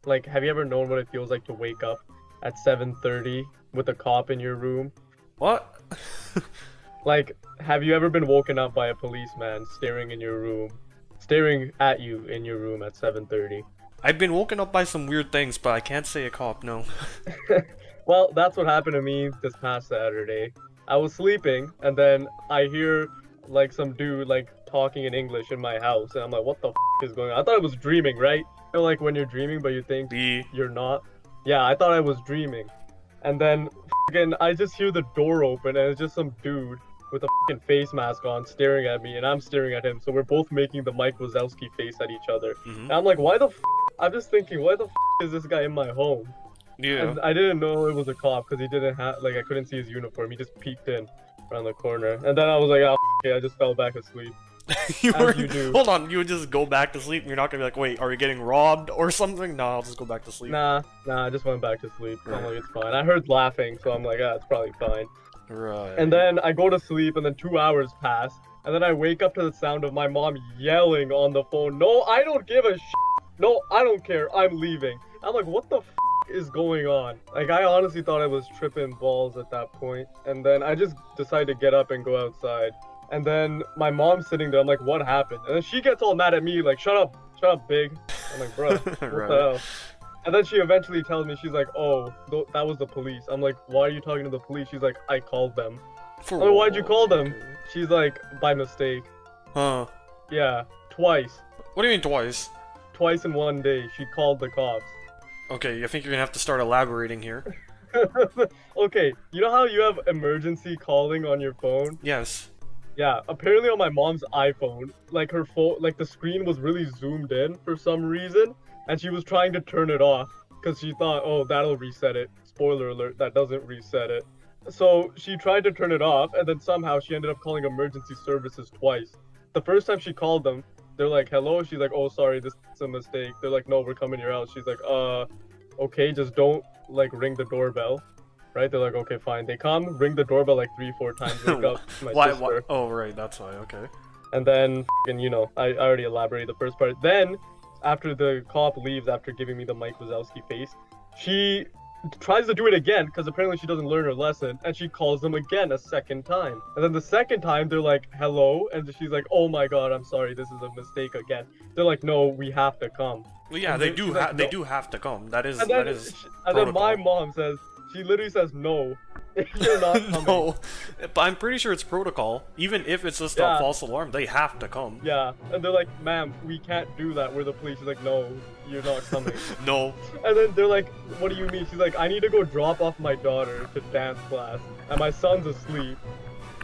Like, have you ever known what it feels like to wake up at 7:30 with a cop in your room? What? Like, have you ever been woken up by a policeman staring in your room, staring at you in your room at 7:30? I've been woken up by some weird things, but I can't say a cop, no. Well, that's what happened to me this past Saturday. I was sleeping, and then I hear like some dude like talking in English in my house, and I'm like, what the is going on? I thought I was dreaming, right? You know, like when you're dreaming, but you think you're not. Yeah, I thought I was dreaming, and then I just hear the door open, and it's just some dude with a face mask on staring at me, and I'm staring at him. So we're both making the Mike Wazowski face at each other. And I'm like, why the I'm just thinking, why the is this guy in my home? Yeah. And I didn't know it was a cop because he didn't have, like, I couldn't see his uniform. He just peeked in around the corner. And then I was like, oh, okay, I just fell back asleep. You do. Hold on, you would just go back to sleep and you're not gonna be like, wait, are we getting robbed or something? No, I'll just go back to sleep. Nah, I just went back to sleep. I'm like, it's fine. I heard laughing, so I'm like, ah, it's probably fine. Right. And then I go to sleep, and then 2 hours pass. And then I wake up to the sound of my mom yelling on the phone, no, I don't give a shit. No, I don't care. I'm leaving. I'm like, what the is going on? Like, I honestly thought I was tripping balls at that point. And then I just decided to get up and go outside. And then my mom's sitting there. I'm like, what happened? And then she gets all mad at me, like, shut up, big. I'm like, bro, what the hell? And then she eventually tells me, she's like, oh, that was the police. I'm like, why are you talking to the police? She's like, I called them. I'm like, why'd you call them? She's like, by mistake. Huh. Yeah, twice. What do you mean twice? Twice in one day, she called the cops. Okay, I think you're gonna have to start elaborating here. Okay, you know how you have emergency calling on your phone? Yes. Yeah, apparently on my mom's iPhone, like her phone, like the screen was really zoomed in for some reason, and she was trying to turn it off because she thought, oh, that'll reset it. Spoiler alert, that doesn't reset it. So she tried to turn it off, and then somehow she ended up calling emergency services twice. The first time she called them, they're like, hello? She's like, oh, sorry, this is a mistake. They're like, no, we're coming to your house. She's like, okay, just don't, like, ring the doorbell. Right? They're like, okay, fine. They come, ring the doorbell like 3-4 times, wake up my sister. Oh, right, that's why, okay. And then, you know, I already elaborated the first part. Then, after the cop leaves, after giving me the Mike Wazowski face, she tries to do it again, because apparently she doesn't learn her lesson, and she calls them again a second time. And then the second time, they're like, hello? And she's like, oh my god, I'm sorry, this is a mistake again. They're like, no, we have to come. Well, yeah, they do have to come. That is, and then, and then my mom says, she literally says, no, you're not coming. No, but I'm pretty sure it's protocol. Even if it's just a false alarm, they have to come. Yeah, and they're like, ma'am, we can't do that. We're the police. She's like, no, you're not coming. No. And then they're like, what do you mean? She's like, I need to go drop off my daughter to dance class, and my son's asleep.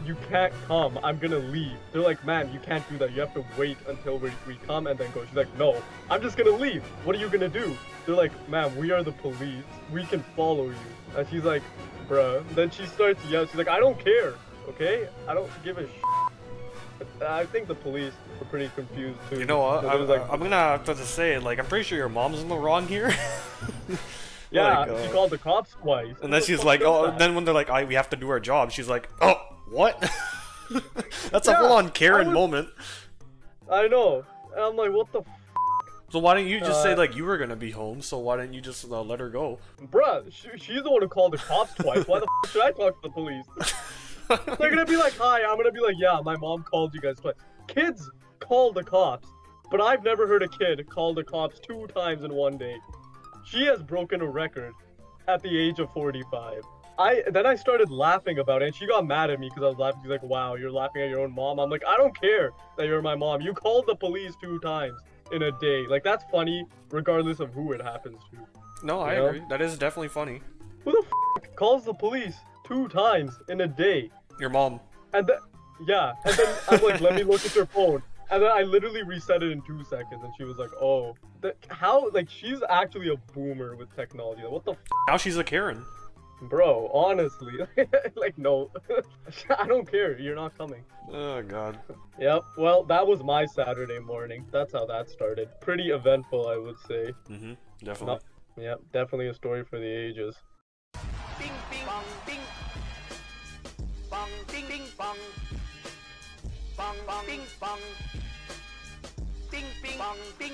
You can't come. I'm gonna leave. They're like, man, you can't do that. You have to wait until we come and then go. She's like, no, I'm just gonna leave. What are you gonna do? They're like, ma'am, we are the police. We can follow you. And she's like, bruh. Then she starts yelling. She's like, I don't care. Okay? I don't give a I think the police were pretty confused too. You know what? I'm gonna have to say, like, I'm pretty sure your mom's in the wrong here. Yeah, like, she called the cops twice. And then she's like, oh, then when they're like, we have to do our job, she's like, oh, what? That's a full-on Karen moment. I know. And I'm like, what the So why didn't you just say, like, you were gonna be home, so why didn't you just let her go? Bruh, she's the one who called the cops twice. Why the should I talk to the police? They're gonna be like, hi, I'm gonna be like, yeah, my mom called you guys twice. Kids call the cops, but I've never heard a kid call the cops 2 times in one day. She has broken a record at the age of 45. Then I started laughing about it, and she got mad at me because I was laughing. She's like, wow, you're laughing at your own mom. I'm like, I don't care that you're my mom. You called the police 2 times in a day. Like, that's funny regardless of who it happens to. No, I agree. That is definitely funny. Who the calls the police 2 times in a day? Your mom. And then, yeah, and then I'm like, let me look at your phone. And then I literally reset it in 2 seconds, and she was like, oh. How, like, she's actually a boomer with technology. Like, what the Now she's a Karen. Bro, honestly. Like, no. I don't care. You're not coming. Oh, God. Yep. Well, that was my Saturday morning. That's how that started. Pretty eventful, I would say. Mm-hmm. Definitely. Yep. Definitely a story for the ages. Bing, bing, bong, bing. Bong, bing, bing, bong. Bong, bong, bing, bong. Bing, bing, bong, bing.